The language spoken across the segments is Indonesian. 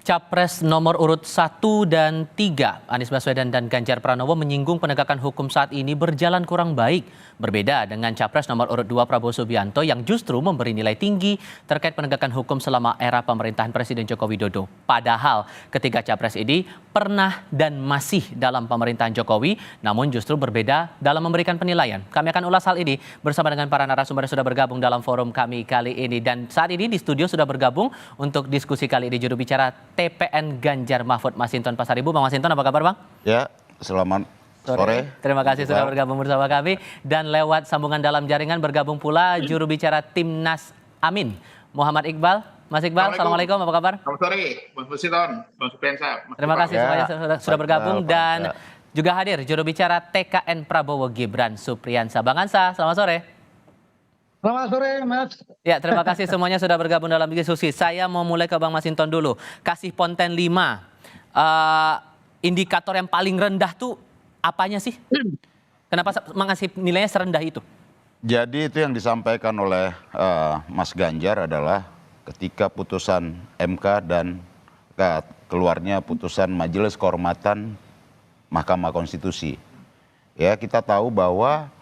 Capres nomor urut 1 dan 3, Anies Baswedan dan Ganjar Pranowo menyinggung penegakan hukum saat ini berjalan kurang baik. Berbeda dengan Capres nomor urut 2 Prabowo Subianto yang justru memberi nilai tinggi terkait penegakan hukum selama era pemerintahan Presiden Joko Widodo. Padahal ketiga Capres ini pernah dan masih dalam pemerintahan Jokowi, namun justru berbeda dalam memberikan penilaian. Kami akan ulas hal ini bersama dengan para narasumber yang sudah bergabung dalam forum kami kali ini. Dan saat ini di studio sudah bergabung untuk diskusi kali ini juru bicara TPN Ganjar Mahfud Masinton Pasaribu. Bang Masinton, apa kabar Bang? Ya, selamat sore. Terima kasih sudah bergabung bersama kami. Dan lewat sambungan dalam jaringan bergabung pula juru bicara Timnas Amin, Muhammad Iqbal. Mas Iqbal, Assalamualaikum, apa kabar? Selamat sore, Bang Masinton, Bang Supriyansa. Terima kasih semuanya sudah bergabung. Dan juga hadir juru bicara TKN Prabowo Gibran Supriyansa. Bang Ansa, selamat sore. Selamat sore, Mas. Ya, terima kasih semuanya sudah bergabung dalam diskusi. Saya mau mulai ke Bang Masinton dulu. Kasih Ponten 5, indikator yang paling rendah tuh apanya sih? Kenapa mengasih nilainya serendah itu? Jadi itu yang disampaikan oleh Mas Ganjar adalah ketika putusan MK dan keluarnya putusan Majelis Kehormatan Mahkamah Konstitusi. Ya, kita tahu bahwa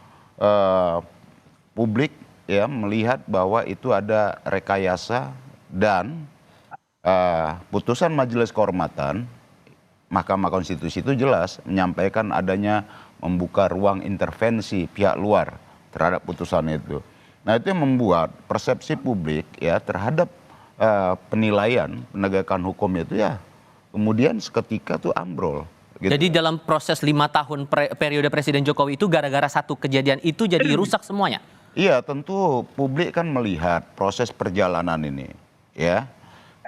publik ya melihat bahwa itu ada rekayasa dan putusan Majelis Kehormatan Mahkamah Konstitusi itu jelas menyampaikan adanya membuka ruang intervensi pihak luar terhadap putusan itu. Nah, itu yang membuat persepsi publik ya terhadap penilaian penegakan hukum itu ya kemudian seketika tuh ambrol. Gitu. Jadi dalam proses 5 tahun periode Presiden Jokowi itu gara-gara satu kejadian itu jadi rusak semuanya? Iya, tentu publik kan melihat proses perjalanan ini, ya.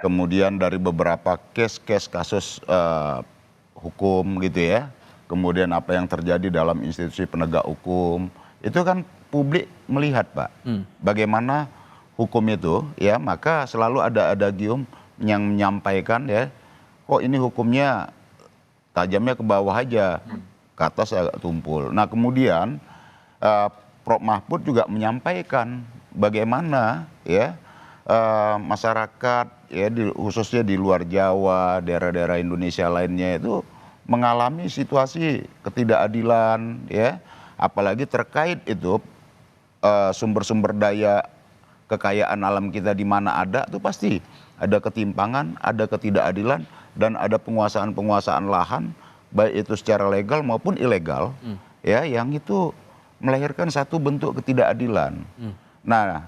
Kemudian dari beberapa kasus hukum gitu ya. Kemudian apa yang terjadi dalam institusi penegak hukum, itu kan publik melihat, Pak. Bagaimana hukum itu, ya, maka selalu ada adagium yang menyampaikan ya, kok ini hukumnya tajamnya ke bawah aja, ke atas agak tumpul. Nah, kemudian Prof. Mahfud juga menyampaikan bagaimana ya masyarakat ya khususnya di luar Jawa, daerah-daerah Indonesia lainnya itu mengalami situasi ketidakadilan ya, apalagi terkait itu sumber-sumber daya kekayaan alam kita di mana ada itu pasti ada ketimpangan, ada ketidakadilan dan ada penguasaan-penguasaan lahan baik itu secara legal maupun ilegal ya yang itu melahirkan satu bentuk ketidakadilan. Nah,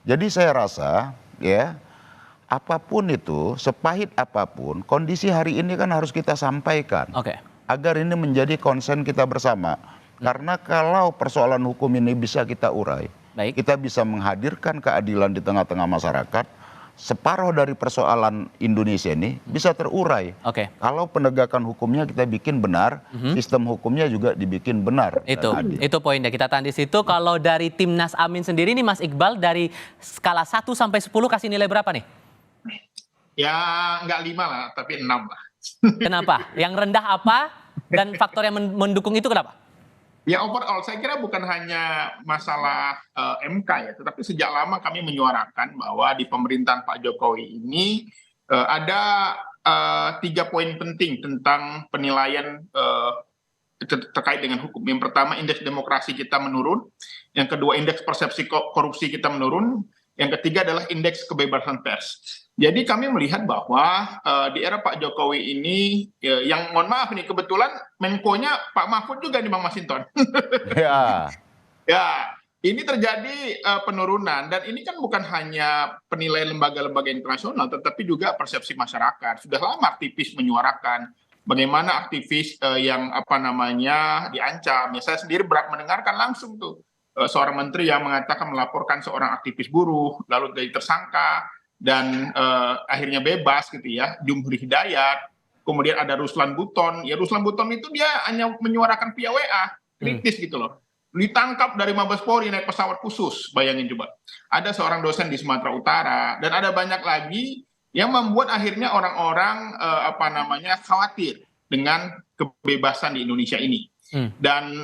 jadi saya rasa ya apapun itu, sepahit apapun, kondisi hari ini kan harus kita sampaikan. Agar ini menjadi konsen kita bersama. Karena kalau persoalan hukum ini bisa kita urai, kita bisa menghadirkan keadilan di tengah-tengah masyarakat, separuh dari persoalan Indonesia ini bisa terurai. Kalau penegakan hukumnya kita bikin benar, sistem hukumnya juga dibikin benar. Itu poinnya, kita tahan di situ. Kalau dari Timnas Amin sendiri nih Mas Iqbal, dari skala 1 sampai 10 kasih nilai berapa nih? Ya nggak 5 lah, tapi 6 lah. Kenapa? Yang rendah apa? Dan faktor yang mendukung itu kenapa? Ya overall saya kira bukan hanya masalah MK ya, tetapi sejak lama kami menyuarakan bahwa di pemerintahan Pak Jokowi ini ada 3 poin penting tentang penilaian terkait dengan hukum. Yang pertama, indeks demokrasi kita menurun. Yang kedua, indeks persepsi korupsi kita menurun. Yang ketiga adalah indeks kebebasan pers. Jadi kami melihat bahwa di era Pak Jokowi ini, yang mohon maaf nih, kebetulan Menko-nya Pak Mahfud juga nih Bang Masinton. Ya, ini terjadi penurunan dan ini kan bukan hanya penilaian lembaga-lembaga internasional, tetapi juga persepsi masyarakat. Sudah lama aktivis menyuarakan bagaimana aktivis yang diancam. Ya, saya sendiri mendengarkan langsung tuh seorang menteri yang mengatakan melaporkan seorang aktivis buruh, lalu jadi tersangka dan akhirnya bebas gitu ya, Jumhur Hidayat. Kemudian ada Ruslan Buton. Ya, Ruslan Buton itu dia hanya menyuarakan via WA, kritis gitu loh. Ditangkap dari Mabes Polri naik pesawat khusus, bayangin coba. Ada seorang dosen di Sumatera Utara dan ada banyak lagi yang membuat akhirnya orang-orang khawatir dengan kebebasan di Indonesia ini. Dan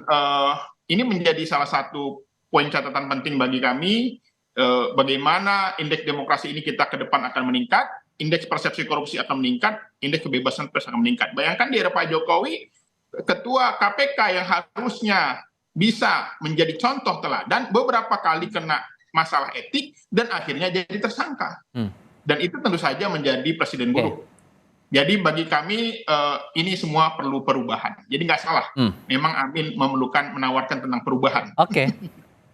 ini menjadi salah satu poin catatan penting bagi kami, bagaimana indeks demokrasi ini kita ke depan akan meningkat. indeks persepsi korupsi akan meningkat, indeks kebebasan pers akan meningkat. Bayangkan di era Pak Jokowi, ketua KPK yang harusnya bisa menjadi contoh teladan beberapa kali kena masalah etik dan akhirnya jadi tersangka. Dan itu tentu saja menjadi presiden buruk. Jadi bagi kami ini semua perlu perubahan. Jadi nggak salah. Memang Amin menawarkan tentang perubahan.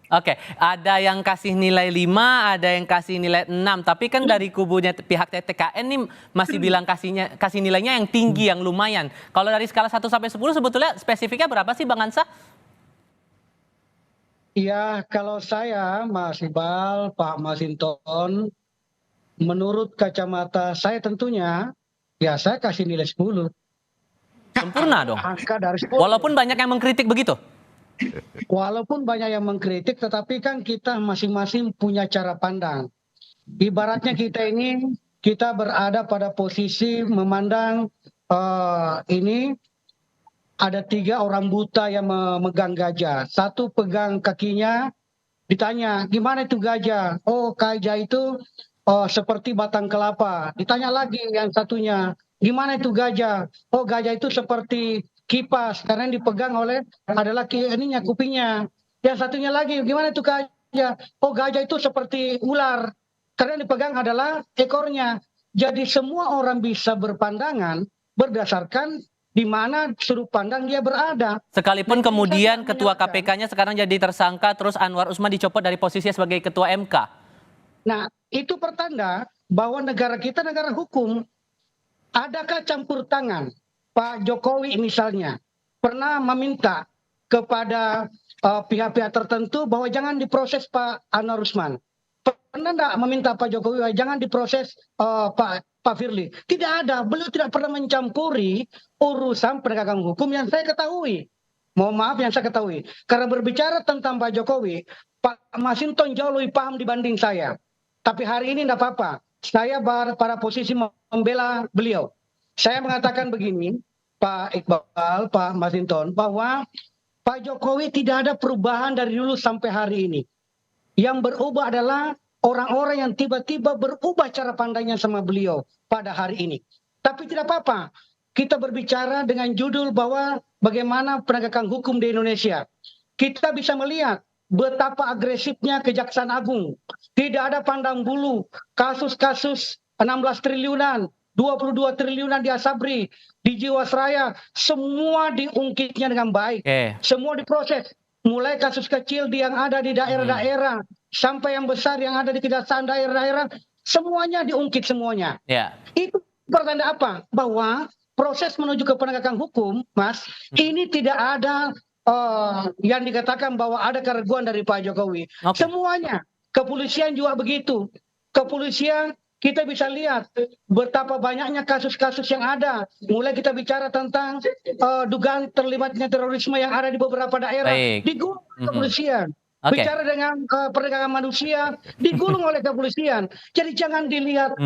Oke, ada yang kasih nilai 5, ada yang kasih nilai 6. Tapi kan dari kubunya pihak TTKN nih masih bilang kasih nilainya yang tinggi, yang lumayan. Kalau dari skala 1 sampai 10 sebetulnya spesifiknya berapa sih Bang Ansa? Iya, kalau saya, Mas Iqbal, Pak Masinton, menurut kacamata saya tentunya, ya saya kasih nilai 10. Sempurna dong. Angka dari 10. Walaupun banyak yang mengkritik begitu? Walaupun banyak yang mengkritik, tetapi kan kita masing-masing punya cara pandang. Ibaratnya kita berada pada posisi memandang ini ada 3 orang buta yang memegang gajah. Satu pegang kakinya, ditanya, gimana itu gajah? Oh, gajah itu seperti batang kelapa. Ditanya lagi yang satunya, gimana itu gajah? Oh, gajah itu seperti kipas, karena yang dipegang oleh adalah kupingnya. Yang satunya lagi, gimana itu gajah? Oh, gajah itu seperti ular, karena yang dipegang adalah ekornya. Jadi semua orang bisa berpandangan berdasarkan di mana sudut pandang dia berada. Sekalipun kemudian ketua KPK-nya sekarang jadi tersangka, terus Anwar Usman dicopot dari posisinya sebagai ketua MK. Nah, itu pertanda bahwa negara kita negara hukum. Adakah campur tangan? Pak Jokowi misalnya pernah meminta kepada pihak-pihak tertentu bahwa jangan diproses Pak Anwar Usman. Pernah enggak meminta Pak Jokowi jangan diproses Pak Firly? Tidak ada. Beliau tidak pernah mencampuri urusan penegakan hukum yang saya ketahui. Mohon maaf yang saya ketahui. Karena berbicara tentang Pak Jokowi, Pak Masinton jauh lebih paham dibanding saya. Tapi hari ini tidak apa-apa. Saya pada posisi membela beliau. Saya mengatakan begini, Pak Iqbal, Pak Masinton, bahwa Pak Jokowi tidak ada perubahan dari dulu sampai hari ini. Yang berubah adalah orang-orang yang tiba-tiba berubah cara pandangnya sama beliau pada hari ini. Tapi tidak apa-apa. Kita berbicara dengan judul bahwa bagaimana penegakan hukum di Indonesia. Kita bisa melihat betapa agresifnya Kejaksaan Agung. Tidak ada pandang bulu. Kasus-kasus 16 triliunan, 22 triliunan di Asabri, di Jiwasraya, semua diungkitnya dengan baik. Semua diproses. Mulai kasus kecil yang ada di daerah-daerah, sampai yang besar yang ada di kejaksaan daerah-daerah, semuanya diungkit semuanya. Itu pertanda apa? Bahwa proses menuju ke penegakan hukum, Mas, ini tidak ada yang dikatakan bahwa ada keraguan dari Pak Jokowi. Semuanya. Kepolisian juga begitu. Kepolisian kita bisa lihat betapa banyaknya kasus-kasus yang ada. Mulai kita bicara tentang dugaan terlibatnya terorisme yang ada di beberapa daerah. Digulung oleh kepolisian. Bicara dengan perdagangan manusia, digulung oleh kepolisian. Jadi jangan dilihat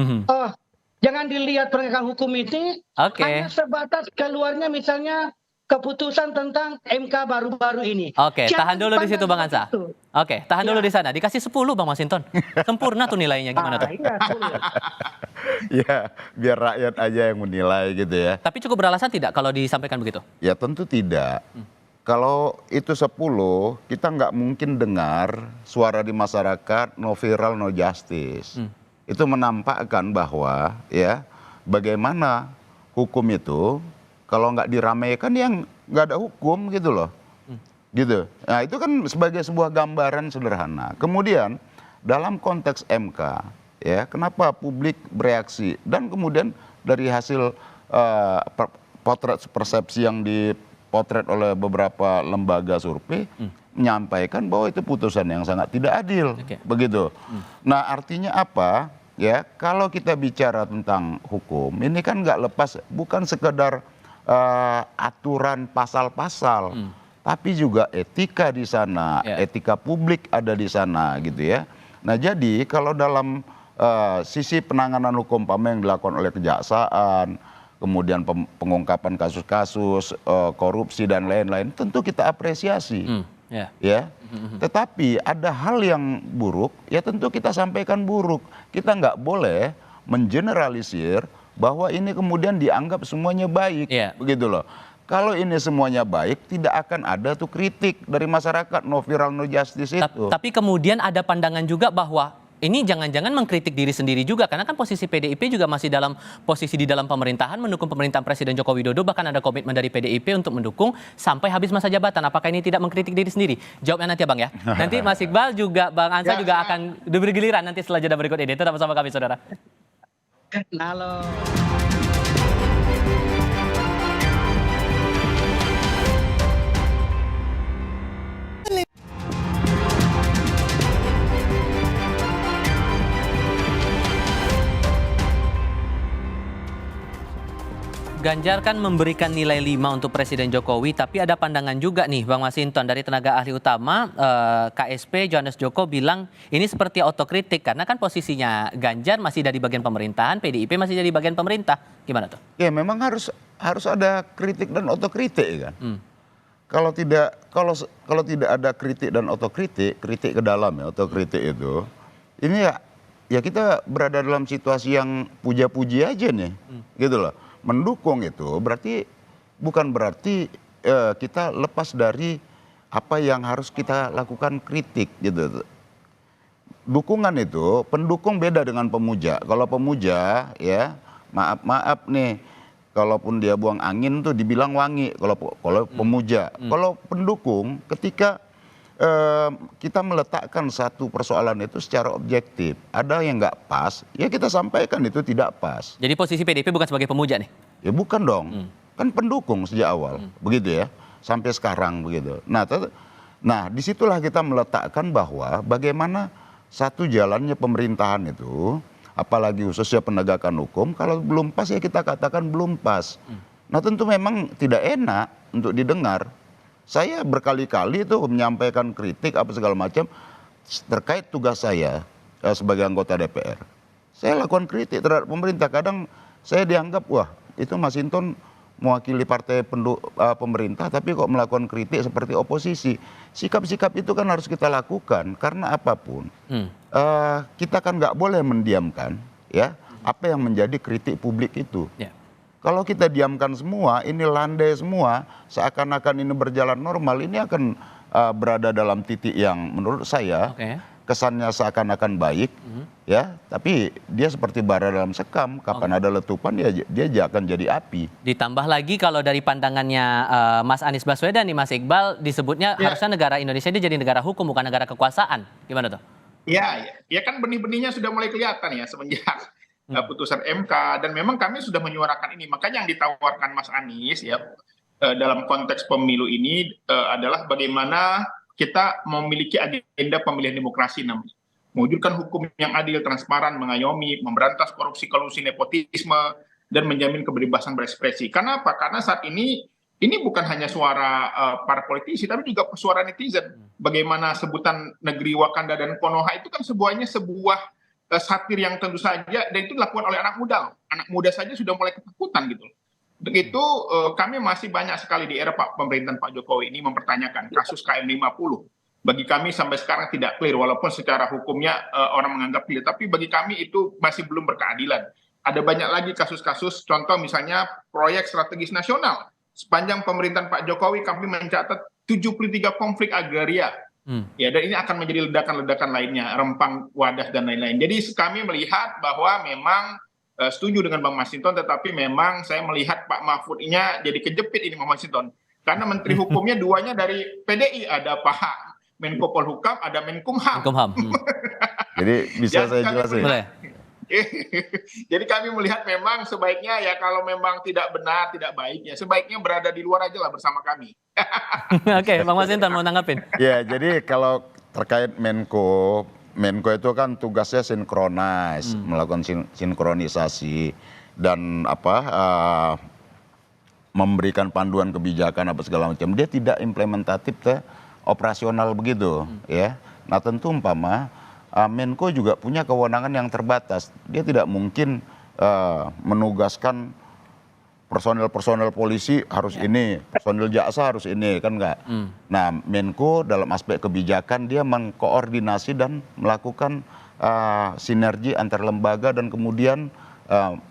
penegakan hukum ini hanya sebatas keluarnya misalnya keputusan tentang MK baru-baru ini. Tahan dulu di situ Bang Ansa. Tahan dulu di sana. Dikasih 10 Bang Masinton. Sempurna tuh nilainya, gimana tuh? Ya, biar rakyat aja yang menilai gitu ya. Tapi cukup beralasan tidak kalau disampaikan begitu? Ya tentu tidak. Kalau itu 10, kita nggak mungkin dengar suara di masyarakat no viral no justice. Itu menampakkan bahwa ya bagaimana hukum itu kalau nggak diramaikan yang nggak ada hukum gitu loh. Gitu. Nah itu kan sebagai sebuah gambaran sederhana. Kemudian dalam konteks MK, ya kenapa publik bereaksi dan kemudian dari hasil potret persepsi yang dipotret oleh beberapa lembaga survei menyampaikan bahwa itu putusan yang sangat tidak adil, begitu. Nah artinya apa? Ya kalau kita bicara tentang hukum ini kan nggak lepas bukan sekedar aturan pasal-pasal, tapi juga etika di sana, etika publik ada di sana gitu ya. Nah jadi kalau dalam sisi penanganan hukum yang dilakukan oleh kejaksaan, kemudian pengungkapan kasus-kasus korupsi dan lain-lain, tentu kita apresiasi, ya. Tetapi ada hal yang buruk, ya tentu kita sampaikan buruk. Kita nggak boleh mengeneralisir bahwa ini kemudian dianggap semuanya baik, begitu loh. Kalau ini semuanya baik, tidak akan ada tuh kritik dari masyarakat, no viral no justice itu. Tapi kemudian ada pandangan juga bahwa ini jangan-jangan mengkritik diri sendiri juga, karena kan posisi PDIP juga masih dalam posisi di dalam pemerintahan, mendukung pemerintahan Presiden Joko Widodo, bahkan ada komitmen dari PDIP untuk mendukung sampai habis masa jabatan. Apakah ini tidak mengkritik diri sendiri? Jawabnya nanti ya Bang ya. Nanti Mas Iqbal juga, Bang Ansa juga akan diberi giliran nanti setelah jeda berikut ini. Tetap bersama kami saudara. Halo. Ganjar kan memberikan nilai 5 untuk Presiden Jokowi, tapi ada pandangan juga nih Bang Masinton dari tenaga ahli utama KSP Johannes Joko bilang ini seperti otokritik karena kan posisinya Ganjar masih dari bagian pemerintahan, PDIP masih dari bagian pemerintah. Gimana tuh? Ya memang harus ada kritik dan otokritik kan. Kalau tidak ada kritik dan otokritik, kritik ke dalam ya, otokritik itu, ini ya kita berada dalam situasi yang puja-puji aja nih, gitu loh. Mendukung itu bukan berarti kita lepas dari apa yang harus kita lakukan kritik gitu. Dukungan itu, pendukung beda dengan pemuja. Kalau pemuja ya maaf nih, kalaupun dia buang angin tuh dibilang wangi kalau pemuja. Kalau pendukung ketika kita meletakkan satu persoalan itu secara objektif, ada yang nggak pas, ya kita sampaikan itu tidak pas. Jadi posisi PDIP bukan sebagai pemuja nih? Ya bukan dong, kan pendukung sejak awal, begitu ya, sampai sekarang begitu. Nah disitulah kita meletakkan bahwa bagaimana satu jalannya pemerintahan itu, apalagi khususnya penegakan hukum, kalau belum pas ya kita katakan belum pas. Nah tentu memang tidak enak untuk didengar. Saya berkali-kali itu menyampaikan kritik apa segala macam terkait tugas saya sebagai anggota DPR. Saya lakukan kritik terhadap pemerintah. Kadang saya dianggap, wah itu Masinton mewakili partai pemerintah tapi kok melakukan kritik seperti oposisi. Sikap-sikap itu kan harus kita lakukan karena apapun. Kita kan nggak boleh mendiamkan ya apa yang menjadi kritik publik itu. Kalau kita diamkan semua, ini landai semua, seakan-akan ini berjalan normal, ini akan berada dalam titik yang menurut saya kesannya seakan-akan baik, ya, tapi dia seperti bara dalam sekam. Kapan ada letupan, dia akan jadi api. Ditambah lagi kalau dari pandangannya Mas Anies Baswedan nih, Mas Iqbal, disebutnya harusnya negara Indonesia ini jadi negara hukum, bukan negara kekuasaan. Gimana tuh? Ya kan benih-benihnya sudah mulai kelihatan ya semenjak putusan MK, dan memang kami sudah menyuarakan ini. Makanya yang ditawarkan Mas Anies ya dalam konteks pemilu ini adalah bagaimana kita memiliki agenda pemilihan demokrasi namanya. Mewujudkan hukum yang adil, transparan, mengayomi, memberantas korupsi, kolusi, nepotisme, dan menjamin kebebasan berekspresi. Karena apa? Karena saat ini bukan hanya suara para politisi, tapi juga suara netizen. Bagaimana sebutan negeri Wakanda dan Konoha itu kan sebuah satir yang tentu saja, dan itu dilakukan oleh anak muda. Anak muda saja sudah mulai ketakutan gitu. Untuk itu kami masih banyak sekali di era pemerintahan Pak Jokowi ini mempertanyakan kasus KM50. Bagi kami sampai sekarang tidak clear, walaupun secara hukumnya orang menganggap clear, tapi bagi kami itu masih belum berkeadilan. Ada banyak lagi kasus-kasus, contoh misalnya proyek strategis nasional. Sepanjang pemerintahan Pak Jokowi kami mencatat 73 konflik agraria. Ya, dan ini akan menjadi ledakan-ledakan lainnya, Rempang, Wadas, dan lain-lain. Jadi kami melihat bahwa memang setuju dengan Bang Masinton, tetapi memang saya melihat Pak Mahfudnya jadi kejepit ini Bang Masinton. Karena Menteri Hukumnya duanya dari PDI, ada Pak Menko Polhukam, ada Menkumham. Jadi bisa saya jelasin? Boleh. Jadi kami melihat memang sebaiknya ya kalau memang tidak benar, tidak baik, ya sebaiknya berada di luar aja lah bersama kami. Oke, Bang Masinton mau nanggapin? Ya, jadi kalau terkait Menko itu kan tugasnya sinkronis, melakukan sinkronisasi dan memberikan panduan kebijakan apa segala macam. Dia tidak implementatif operasional begitu, ya. Nah tentu Menko juga punya kewenangan yang terbatas. Dia tidak mungkin menugaskan personel polisi harus ini, personel jaksa harus ini, kan enggak. Nah Menko dalam aspek kebijakan dia mengkoordinasi dan melakukan sinergi antar lembaga dan kemudian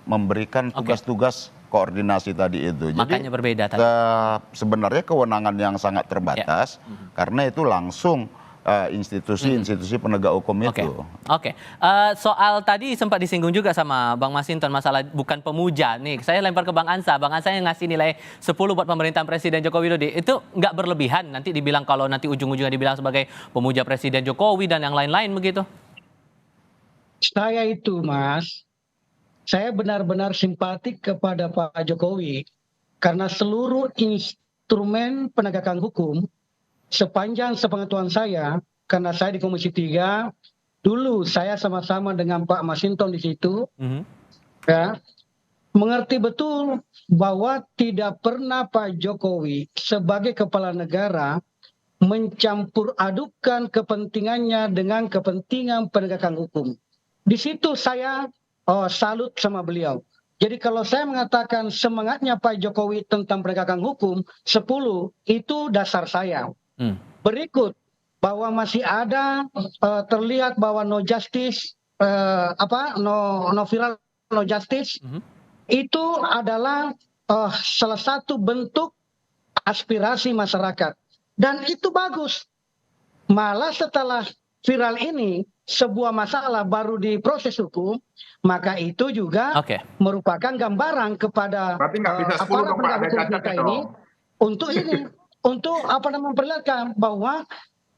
memberikan tugas-tugas koordinasi tadi itu. Makanya berbeda tadi. Sebenarnya kewenangan yang sangat terbatas karena itu langsung institusi-institusi penegak hukum itu. Oke. Soal tadi sempat disinggung juga sama Bang Masinton masalah bukan pemuja. Nih, saya lempar ke Bang Ansa. Bang Ansa yang ngasih nilai 10 buat pemerintahan Presiden Joko Widodo. Itu nggak berlebihan nanti dibilang kalau nanti ujung-ujungnya dibilang sebagai pemuja Presiden Jokowi dan yang lain-lain begitu? Saya itu, Mas, saya benar-benar simpatik kepada Pak Jokowi karena seluruh instrumen penegakan hukum sepanjang sepengetahuan saya, karena saya di Komisi 3, dulu saya sama-sama dengan Pak Masinton di situ, ya, mengerti betul bahwa tidak pernah Pak Jokowi sebagai kepala negara mencampur adukan kepentingannya dengan kepentingan penegakan hukum. Di situ saya salut sama beliau. Jadi kalau saya mengatakan semangatnya Pak Jokowi tentang penegakan hukum 10, itu dasar saya. Berikut bahwa masih ada terlihat bahwa no justice, no viral, no justice, itu adalah salah satu bentuk aspirasi masyarakat. Dan itu bagus. Malah setelah viral ini sebuah masalah baru diproses hukum, maka itu juga merupakan gambaran kepada aparat penegak hukum kita ini untuk memperlihatkan bahwa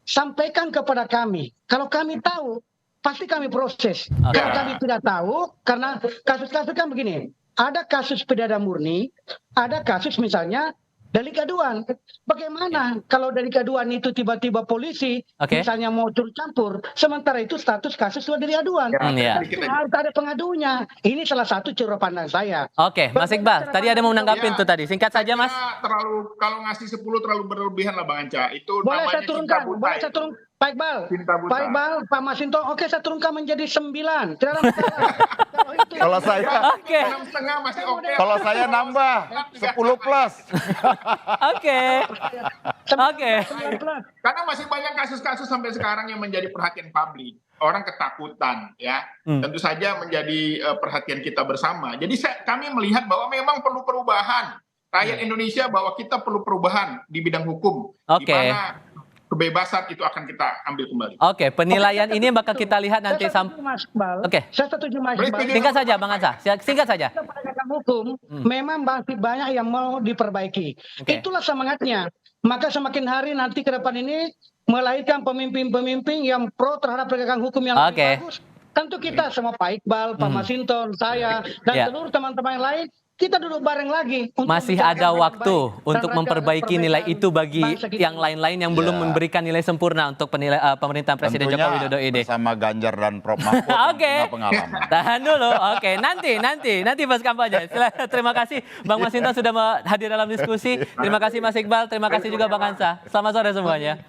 sampaikan kepada kami. Kalau kami tahu, pasti kami proses. Kalau kami tidak tahu, karena kasus-kasus kan begini, ada kasus pidana murni, ada kasus misalnya delik aduan. Bagaimana kalau delik aduan itu tiba-tiba polisi misalnya mau turut campur, sementara itu status kasus sudah delik aduan. Harus ada pengadunya. Ini salah satu cara pandang saya. Oke, Mas Iqbal, tadi ada mau menanggapi itu tadi. Singkat saja, Mas. Kalau ngasih 10 terlalu berlebihan lah Bang Anca. Itu boleh namanya saya turunkan, boleh saya turun. Pak Iqbal, Pak Masinton, oke saya turunkan menjadi 9. Tidak ada masalah. Kalau saya, 6,5 masih oke. Kalau saya nambah 10 plus. Oke. Karena masih banyak kasus-kasus sampai sekarang yang menjadi perhatian publik. Orang ketakutan, ya. Tentu saja menjadi perhatian kita bersama. Jadi kami melihat bahwa memang perlu perubahan. Rakyat Indonesia bahwa kita perlu perubahan di bidang hukum. Di mana kebebasan itu akan kita ambil kembali. Oke, penilaian ini bakal kita lihat nanti Saya setuju Mas Iqbal. Singkat saja Bang Ansa, singkat saja. Penegakan hukum memang masih banyak yang mau diperbaiki. Itulah semangatnya. Maka semakin hari nanti ke depan ini melahirkan pemimpin-pemimpin yang pro terhadap penegakan hukum yang lebih bagus. Tentu kita sama Pak Iqbal, Pak Masinton, saya, dan seluruh teman-teman yang lain, kita duduk bareng lagi. Masih ada waktu untuk memperbaiki nilai itu bagi yang lain-lain yang belum memberikan nilai sempurna untuk pemerintahan Presiden Joko Widodo ini. Bersama Ganjar dan Prof Mahfud punya pengalaman. Tahan dulu. Nanti pas kampanye. Terima kasih Bang Masinton sudah hadir dalam diskusi. Terima kasih Mas Iqbal, terima kasih juga Bang Ansa. Selamat sore semuanya.